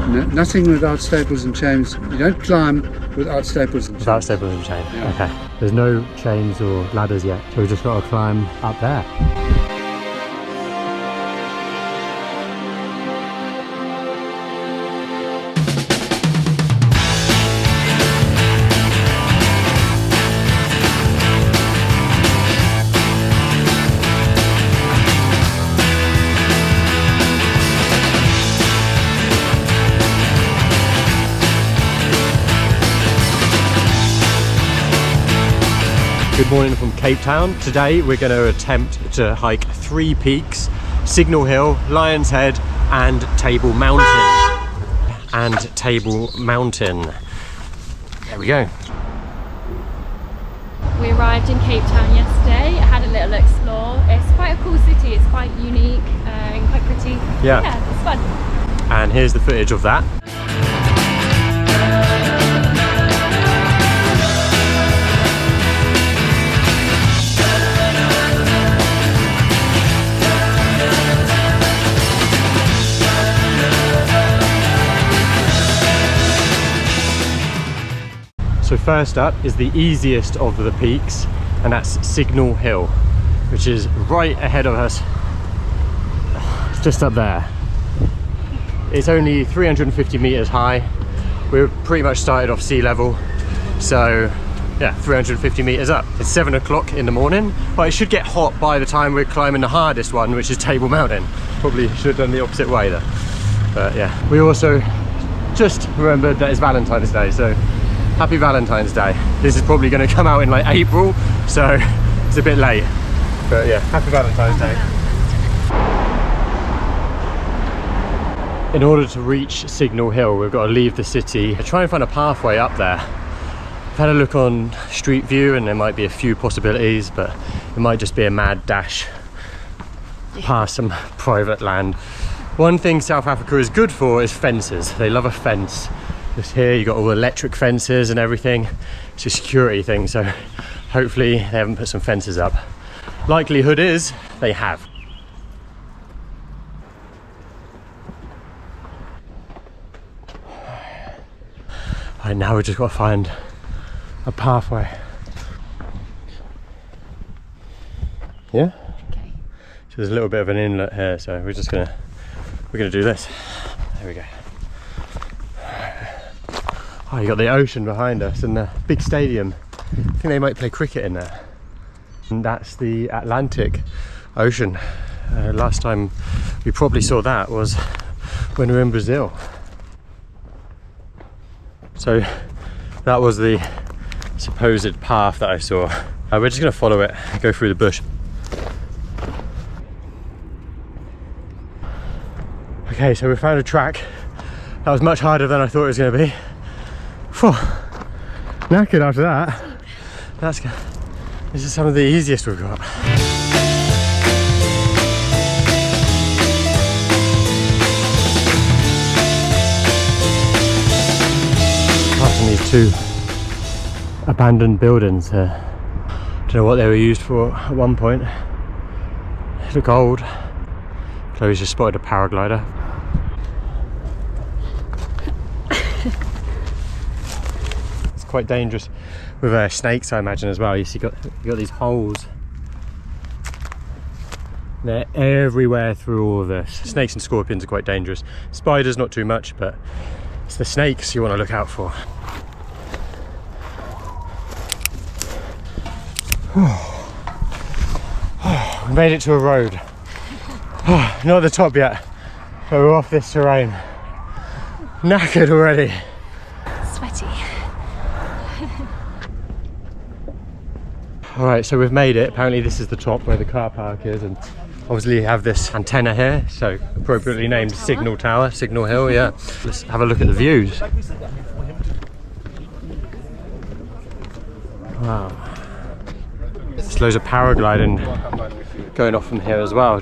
Nothing without staples and chains. You don't climb without staples and chains. Without staples and chains. Yeah. Okay. There's no chains or ladders yet, so we've just got to climb up there. Good morning from Cape Town. Today we're going to attempt to hike 3 peaks: Signal Hill, Lion's Head and Table Mountain. There we go. We arrived in Cape Town yesterday, had a little explore. It's quite a cool city, it's quite unique and quite pretty. Yeah, it's fun. And here's the footage of that. So first up is the easiest of the peaks, and that's Signal Hill, which is right ahead of us. It's just up there. It's only 350 meters high. We're pretty much started off sea level, so yeah, 350 meters up. It's 7 o'clock in the morning, but it should get hot by the time we're climbing the hardest one, which is Table Mountain. Probably should have done the opposite way there. But yeah, we also just remembered that it's Valentine's Day, so happy Valentine's Day. This is probably going to come out in like April, so it's a bit late. But yeah, happy Valentine's Day. In order to reach Signal Hill, we've got to leave the city, try and find a pathway up there. I've had a look on Street View and there might be a few possibilities, but it might just be a mad dash past some private land. One thing South Africa is good for is fences. They love a fence. Just here you got all electric fences and everything. It's a security thing, so hopefully they haven't put some fences up. Likelihood is they have. Right, now we've just got to find a pathway. Yeah? Okay. So there's a little bit of an inlet here, so we're gonna do this. There we go. Oh, you got the ocean behind us and the big stadium. I think they might play cricket in there. And that's the Atlantic Ocean. Last time we probably saw that was when we were in Brazil. So that was the supposed path that I saw. We're just going to follow it, go through the bush. Okay, so we found a track. That was much harder than I thought it was going to be. Phew, knackered after that. This is some of the easiest we've got. Passing these 2 abandoned buildings here. Don't know what they were used for at one point. They look old. Chloe's just spotted a paraglider. Quite dangerous with snakes, I imagine, as well. You see, you got these holes. They're everywhere through all of this. Snakes and scorpions are quite dangerous. Spiders, not too much, but it's the snakes you want to look out for. We made it to a road. Not at the top yet, but we're off this terrain. Knackered already. Sweaty. Alright, so we've made it. Apparently this is the top where the car park is, and obviously you have this antenna here, so appropriately named Signal Tower, Signal Hill, yeah. Let's have a look at the views. Wow. There's loads of paragliding going off from here as well.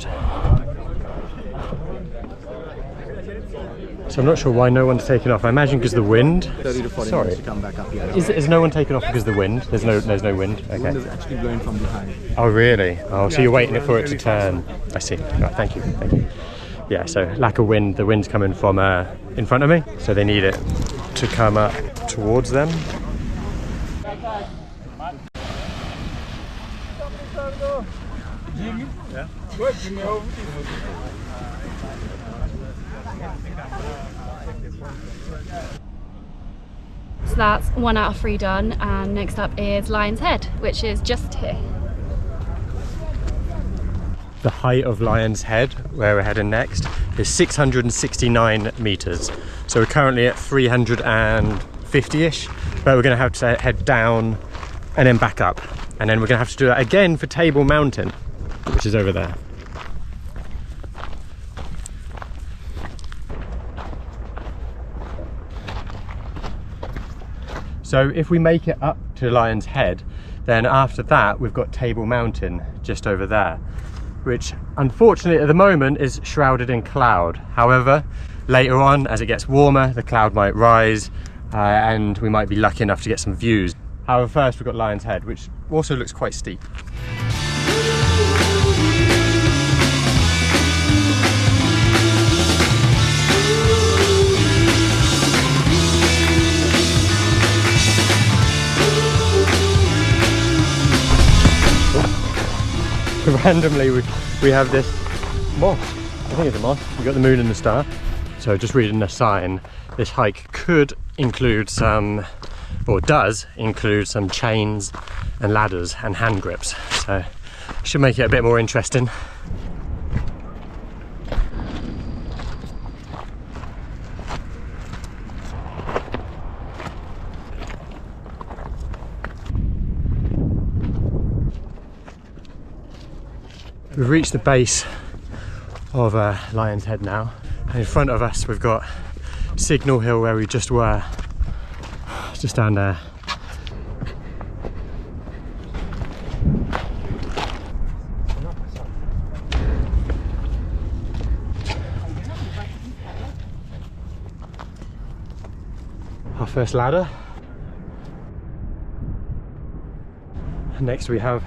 So I'm not sure why no one's taken off. I imagine because of the wind. 30 to 40 Sorry. minutes to come back up here. Is no one taken off because of the wind? There's no wind. Okay. The wind is actually blowing from behind. Oh really? Oh, so you're waiting for it to turn. I see. Right, thank you. Yeah, so lack of wind. The wind's coming from in front of me, so they need it to come up towards them. So that's 1 out of 3 done, and next up is Lion's Head, which is just here. The height of Lion's Head, where we're heading next, is 669 meters. So we're currently at 350-ish, but we're going to have to head down and then back up. And then we're going to have to do that again for Table Mountain, which is over there. So if we make it up to Lion's Head, then after that we've got Table Mountain just over there, which unfortunately at the moment is shrouded in cloud. However, later on, as it gets warmer, the cloud might rise and we might be lucky enough to get some views. However, first we've got Lion's Head, which also looks quite steep. Randomly we have this moss. I think it's a moss. We've got the moon and the star. So just reading the sign, this hike could include some, or does include some chains and ladders and hand grips. So should make it a bit more interesting. We've reached the base of Lion's Head now, and in front of us we've got Signal Hill, where we just were, just down there. Our first ladder. And next we have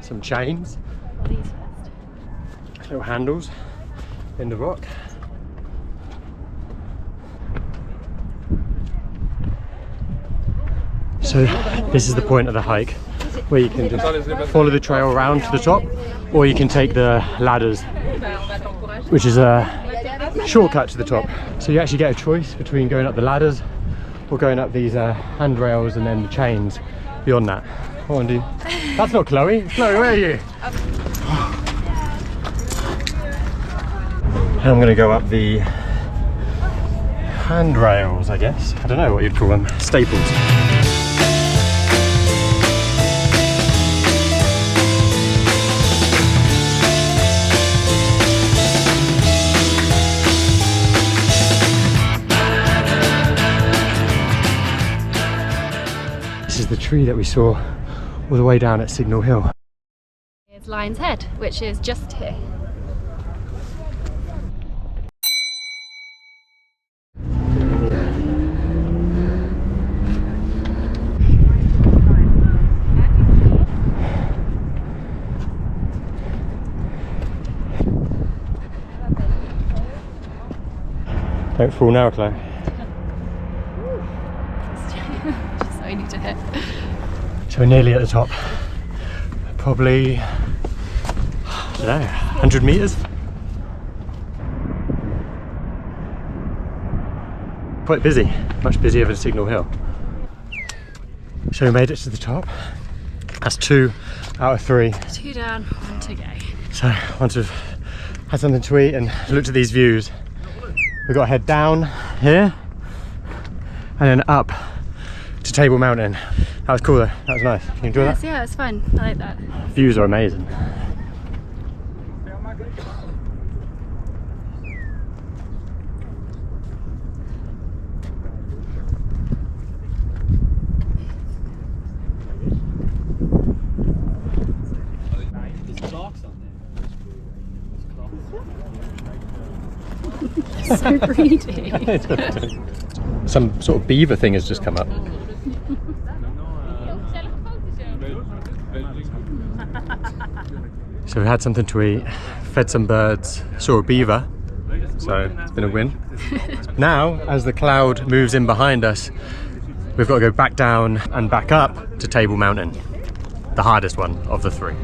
some chains. These first. Little handles in the rock. So this is the point of the hike where you can just follow the trail around to the top, or you can take the ladders, which is a shortcut to the top. So you actually get a choice between going up the ladders or going up these handrails and then the chains beyond that. Come on, dude. That's not Chloe. Chloe, where are you? And I'm going to go up the handrails, I guess. I don't know what you'd call them. Staples. This is the tree that we saw all the way down at Signal Hill. It's Lion's Head, which is just here. Don't fall now, Chloe. Just so I need to hit. So we're nearly at the top. Probably, I don't know, 100 meters? Quite busy, much busier than Signal Hill. So we made it to the top. That's 2 out of 3. 2 down, 1 to go. So once we've had something to eat and looked at these views, we've got to head down here and then up to Table Mountain. That was cool though, that was nice. Can you enjoy that? Yeah, it's fun. I like that. Views are amazing. So greedy. Some sort of beaver thing has just come up. So we had something to eat, fed some birds, saw a beaver, so it's been a win. Now, as the cloud moves in behind us, we've got to go back down and back up to Table Mountain, the hardest one of the three.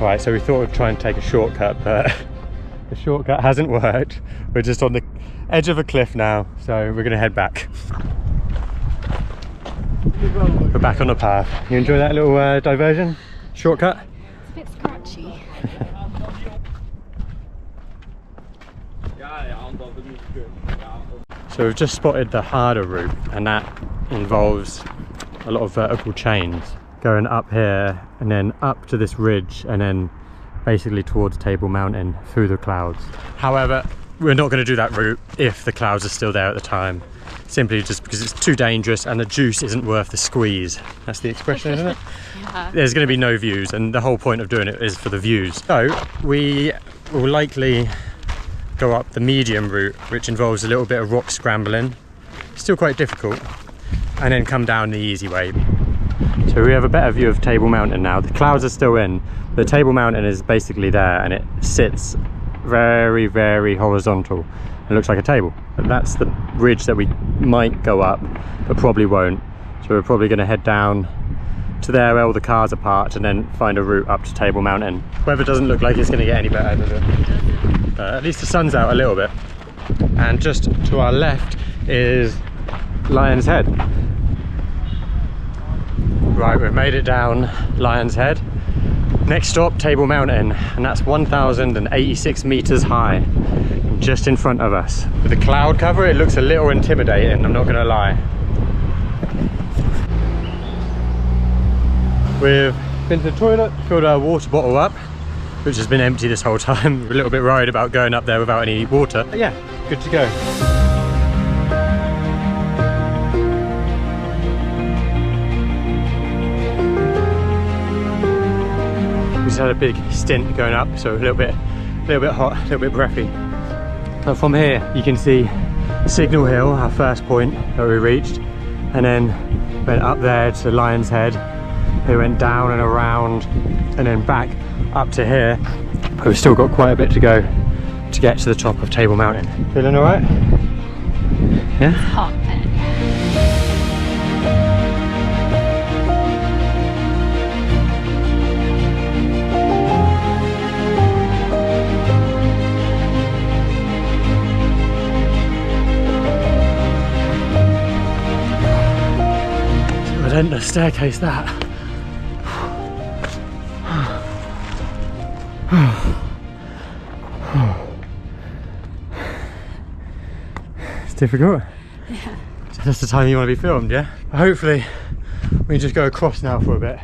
Right, so we thought we'd try and take a shortcut, but the shortcut hasn't worked. We're just on the edge of a cliff now, so we're going to head back. We're back on the path. You enjoy that little diversion? Shortcut? It's a bit scratchy. So we've just spotted the harder route, and that involves a lot of vertical chains going up here and then up to this ridge and then basically towards Table Mountain through the clouds. However, we're not going to do that route if the clouds are still there at the time, simply just because it's too dangerous and the juice isn't worth the squeeze. That's the expression, isn't it? Yeah. There's going to be no views, and the whole point of doing it is for the views. So we will likely go up the medium route, which involves a little bit of rock scrambling, still quite difficult, and then come down the easy way. So we have a better view of Table Mountain now. The clouds are still in, but Table Mountain is basically there, and it sits very, very horizontal. It looks like a table. And that's the ridge that we might go up, but probably won't. So we're probably going to head down to there where all the cars are parked and then find a route up to Table Mountain. Weather doesn't look like it's going to get any better, does it? At least the sun's out a little bit. And just to our left is Lion's Head. Right, we've made it down Lion's Head. Next stop, Table Mountain, and that's 1,086 meters high, just in front of us. With the cloud cover, it looks a little intimidating, I'm not gonna lie. We've been to the toilet, filled our water bottle up, which has been empty this whole time. We're a little bit worried about going up there without any water. But yeah, good to go. Just had a big stint going up, so a little bit hot, a little bit breathy. But from here you can see Signal Hill, our first point that we reached, and then went up there to Lion's Head. We went down and around and then back up to here, but we've still got quite a bit to go to get to the top of Table Mountain. Feeling all right? Yeah? It's hot there. Relentless staircase that. It's difficult. Yeah. So that's the time you want to be filmed, yeah? Hopefully we can just go across now for a bit.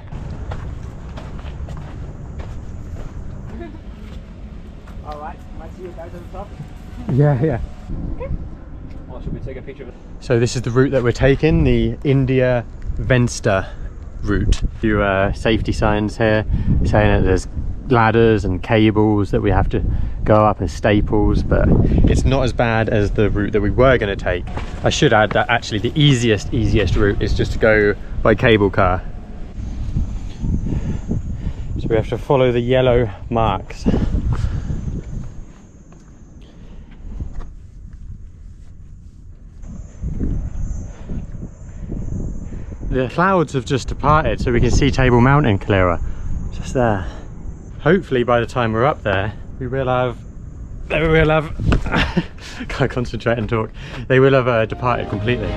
Alright, might see you guys at the top. Yeah. Or should we take a picture of it? So this is the route that we're taking, the India Venster route. A few safety signs here saying that there's ladders and cables that we have to go up as staples, but it's not as bad as the route that we were going to take. I should add that actually the easiest route is just to go by cable car. So we have to follow the yellow marks. The clouds have just departed, so we can see Table Mountain clearer, just there. Hopefully by the time we're up there, we will have can't concentrate and talk. They will have departed completely.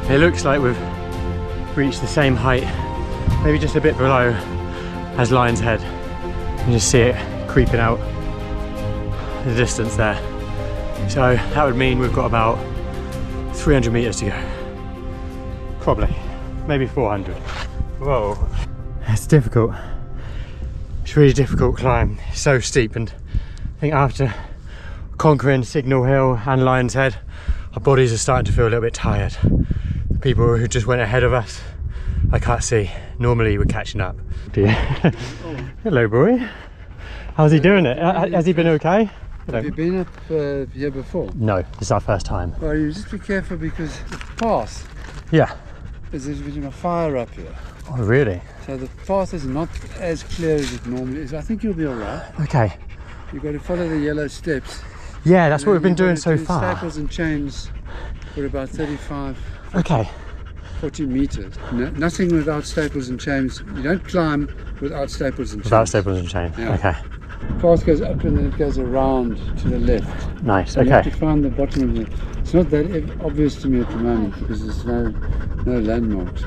It looks like we've reached the same height, maybe just a bit below, as Lion's Head. You can just see it creeping out the distance there. So that would mean we've got about 300 meters to go. Probably, maybe 400. Whoa, it's difficult. It's a really difficult climb. It's so steep, and I think after conquering Signal Hill and Lion's Head, our bodies are starting to feel a little bit tired. The people who just went ahead of us, I can't see. Normally we're catching up. Hello, boy. How's he doing it? Has he been okay? Have you been up here before? No, this is our first time. Well, you just be careful because the path Yeah. there's been a fire up here. Oh, really? So the path is not as clear as it normally is. I think you'll be all right. Okay. You've got to follow the yellow steps. Yeah, that's And what then we've been you've doing got so to do far. Staples and chains for about 35, Okay. 40 meters. No, nothing without staples and chains. You don't climb without staples and chains. Without staples and chain. Yeah. Okay. The path goes up and then it goes around to the left. Nice. You have Okay. to find the bottom of it. It's not that obvious to me at the moment because there's no landmarks.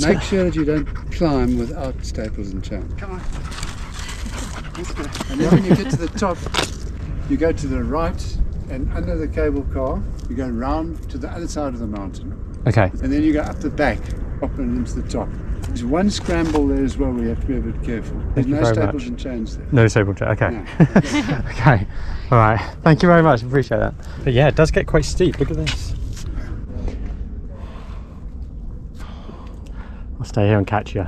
Make sure that you don't climb without staples and chains. Come on. Let's go. And then when you get to the top, you go to the right and under the cable car, you go round to the other side of the mountain. Okay. And then you go up the back, up and into the top. There's one scramble there as well, we have to be a bit careful. There's you no very staples much. and chains there. No stable chain. Okay. No. Okay. All right. Thank you very much. Appreciate that. But yeah, it does get quite steep. Look at this. I'll stay here and catch you.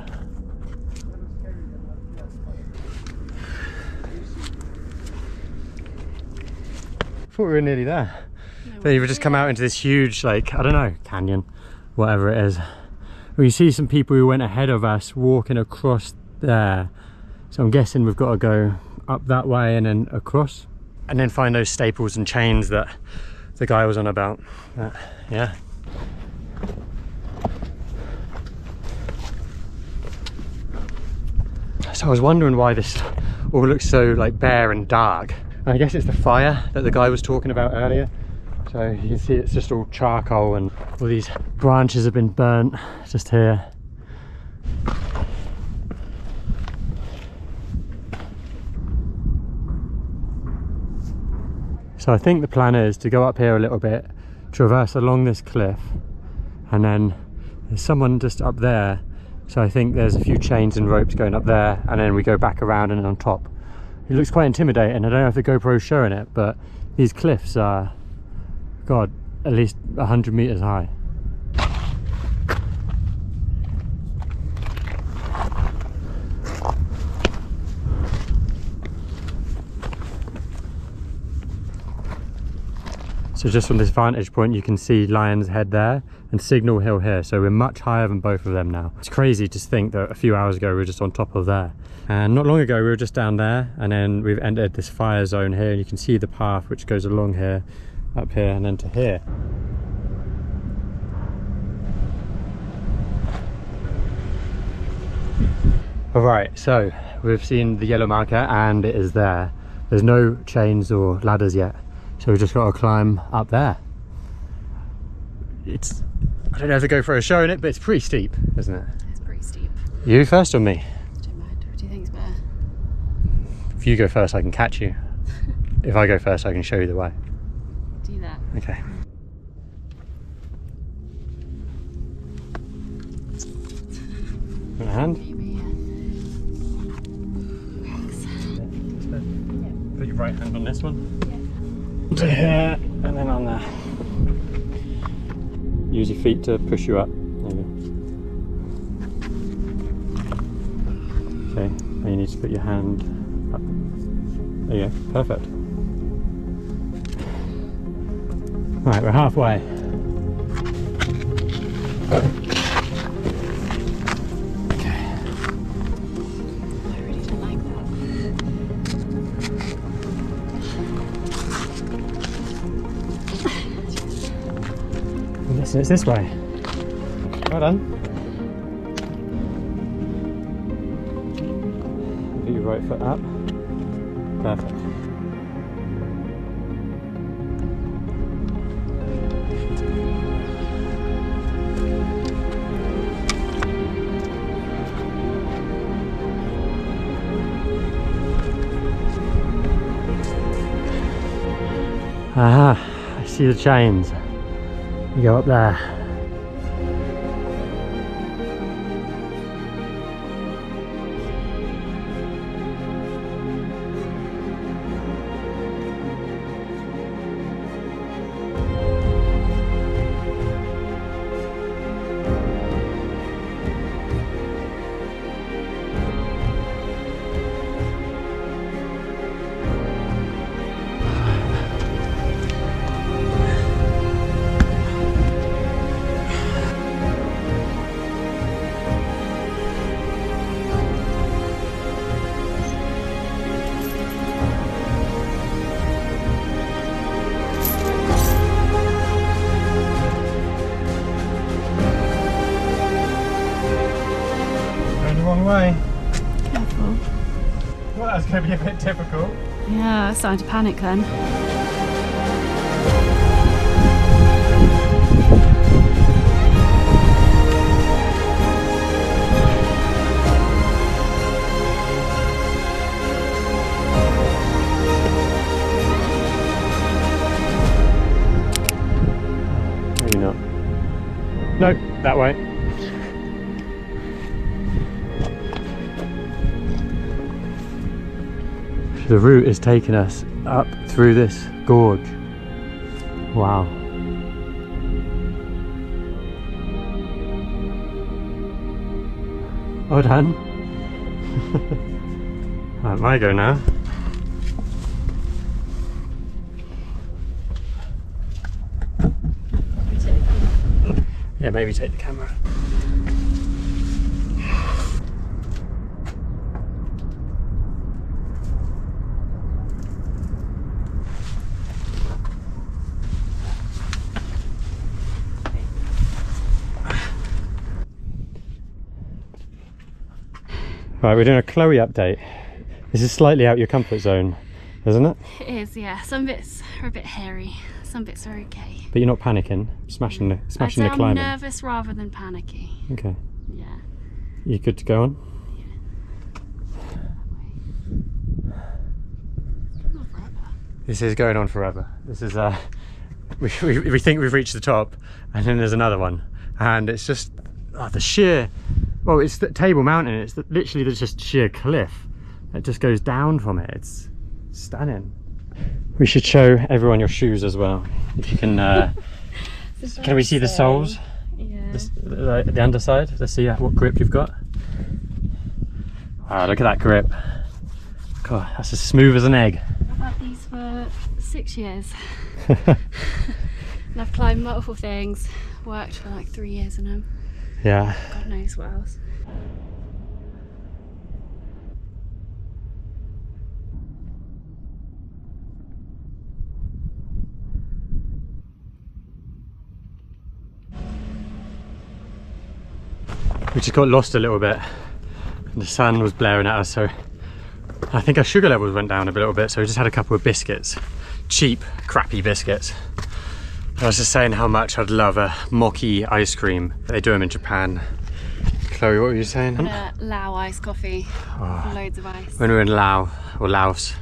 Thought we were nearly there. Then you've just come out into this huge, like, I don't know, canyon, whatever it is. We see some people who went ahead of us walking across there. So I'm guessing we've got to go up that way and then across. And then find those staples and chains that the guy was on about. Yeah. So I was wondering why this all looks so like bare and dark. And I guess it's the fire that the guy was talking about earlier. So you can see it's just all charcoal and all these branches have been burnt just here. So I think the plan is to go up here a little bit, traverse along this cliff, and then there's someone just up there. So I think there's a few chains and ropes going up there, and then we go back around and on top. It looks quite intimidating. I don't know if the GoPro's showing it, but these cliffs are, God, at least 100 meters high. So just from this vantage point you can see Lion's Head there and Signal Hill here, so we're much higher than both of them now. It's crazy to think that a few hours ago we were just on top of there, and not long ago we were just down there, and then we've entered this fire zone here, and you can see the path which goes along here, up here and then to here. Alright, so we've seen the yellow marker and it is there. There's no chains or ladders yet, so we've just got to climb up there. It's, I don't know if the GoPro's showing it, but it's pretty steep, isn't it? It's pretty steep. You first or me? I don't mind. What do you think's better? If you go first I can catch you. If I go first I can show you the way. Do that. Okay. Want a hand? Maybe, Thanks. Put your right hand on this one. Yeah. To here, and then on there. Use your feet to push you up. There you go. Okay, now you need to put your hand up. There you go, perfect. Right, we're halfway. Okay. I really don't like Listen, it's this way. Well done. Put your right foot up. Perfect. see the chains. You go up there. Way. Careful. Well, that's going to be a bit difficult. Yeah, I'm starting to panic then. Maybe not. No, that way. The route is taking us up through this gorge. Wow. Well done. That might go now. Yeah, maybe take the camera. Right, we're doing a Chloe update. This is slightly out your comfort zone, isn't it? It is, yeah. Some bits are a bit hairy, some bits are okay. But you're not panicking, smashing the climbing. I'm nervous rather than panicky. Okay. Yeah. You good to go on? This is going on forever. This is we think we've reached the top, and then there's another one, and it's just the sheer. Well, it's the Table Mountain. It's literally there's just sheer cliff that just goes down from it. It's stunning. We should show everyone your shoes as well, if you can. Can we see the soles? Yeah. The underside. Let's see what grip you've got. Wow, look at that grip. God, that's as smooth as an egg. I've had these for 6 years. And I've climbed multiple things, worked for like 3 years in them. Yeah. God knows what else. We just got lost a little bit. The sun was blaring at us, so I think our sugar levels went down a little bit, so we just had a couple of biscuits. Cheap, crappy biscuits. I was just saying how much I'd love a mochi ice cream. They do them in Japan. Chloe, what were you saying? Lao iced coffee. Oh. Loads of ice. When we were in Laos,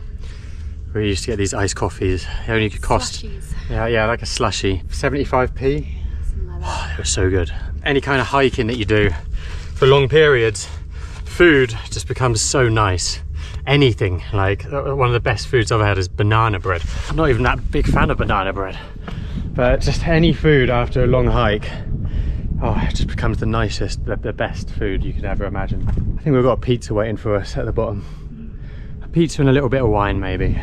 we used to get these iced coffees. They only could cost, Slushies. yeah, like a slushie, 75p. Something like that. They were so good. Any kind of hiking that you do for long periods, food just becomes so nice. Anything, like one of the best foods I've ever had is banana bread. I'm not even that big fan of banana bread, but just any food after a long hike, oh, it just becomes the nicest, the best food you could ever imagine. I think we've got a pizza waiting for us at the bottom. A pizza and a little bit of wine maybe.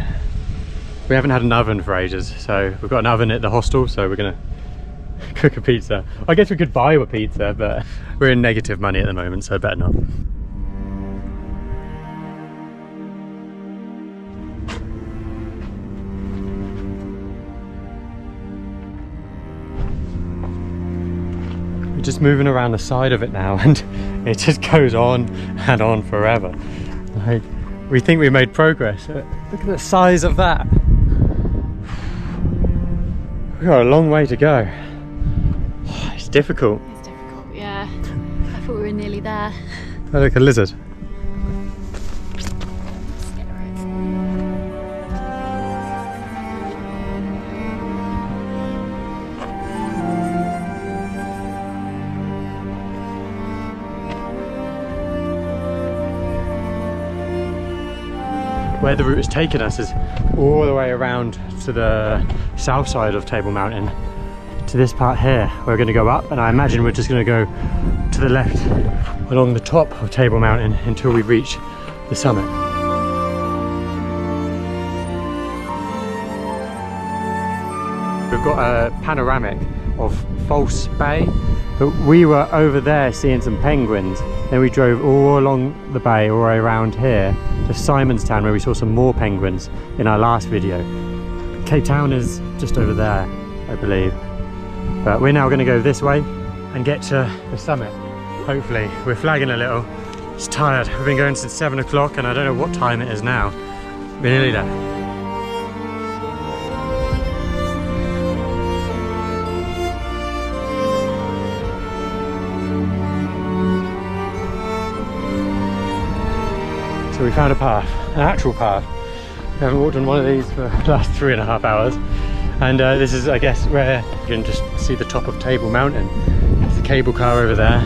We haven't had an oven for ages, so we've got an oven at the hostel, so we're gonna cook a pizza. I guess we could buy a pizza, but we're in negative money at the moment, so better not. We're just moving around the side of it now, and it just goes on and on forever. Like, we think we made progress. Look at the size of that. We've got a long way to go. It's difficult. It's difficult, yeah. I thought we were nearly there. Oh, look, a lizard. Let's get right. where the route has taken us is all the way around to the south side of Table Mountain, to this part here. We're going to go up, and I imagine we're just going to go to the left along the top of Table Mountain until we reach the summit. We've got a panoramic of False Bay, but we were over there seeing some penguins. Then we drove all along the bay, all the way around here to Simonstown, where we saw some more penguins in our last video. Cape Town is just over there, I believe. But we're now going to go this way and get to the summit. Hopefully. We're flagging a little. It's tired. We've been going since 7 o'clock and I don't know what time it is now. We're nearly there. So we found a path, an actual path. We haven't walked on one of these for the last 3.5 hours. And this is, I guess, where you can just see the top of Table Mountain. There's a cable car over there.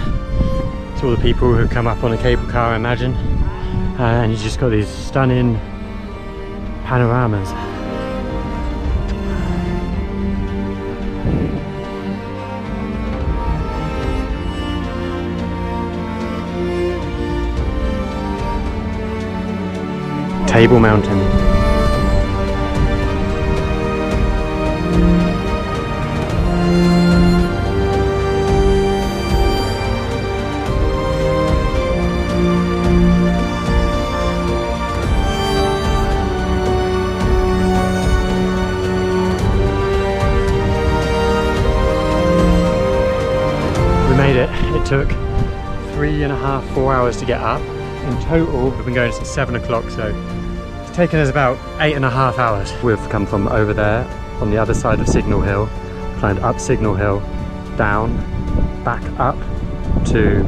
It's all the people who come up on a cable car, I imagine. And you just got these stunning panoramas. Table Mountain. We made it. It took 3.5, 4 hours to get up. In total, we've been going since 7 o'clock, so it's taken us about 8.5 hours. We've come from over there on the other side of Signal Hill, climbed up Signal Hill, down, back up to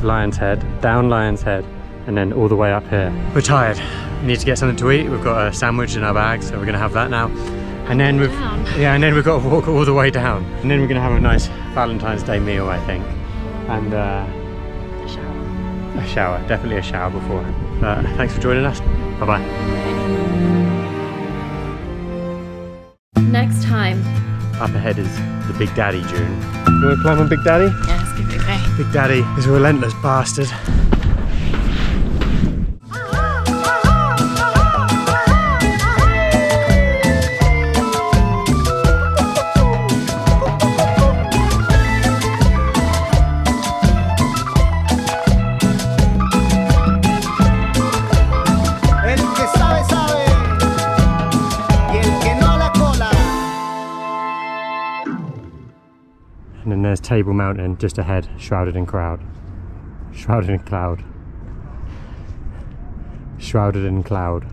Lion's Head, down Lion's Head, and then all the way up here. We're tired. We need to get something to eat. We've got a sandwich in our bag, so we're going to have that now. And then we've got to walk all the way down. And then we're going to have a nice Valentine's Day meal, I think. And a shower, definitely a shower beforehand. Thanks for joining us. Bye-bye. Next time. Up ahead is the Big Daddy Dune. You want to climb on Big Daddy? Yeah, let's give it a go. Big Daddy is a relentless bastard. And then there's Table Mountain just ahead, shrouded in cloud. Shrouded in cloud. Shrouded in cloud.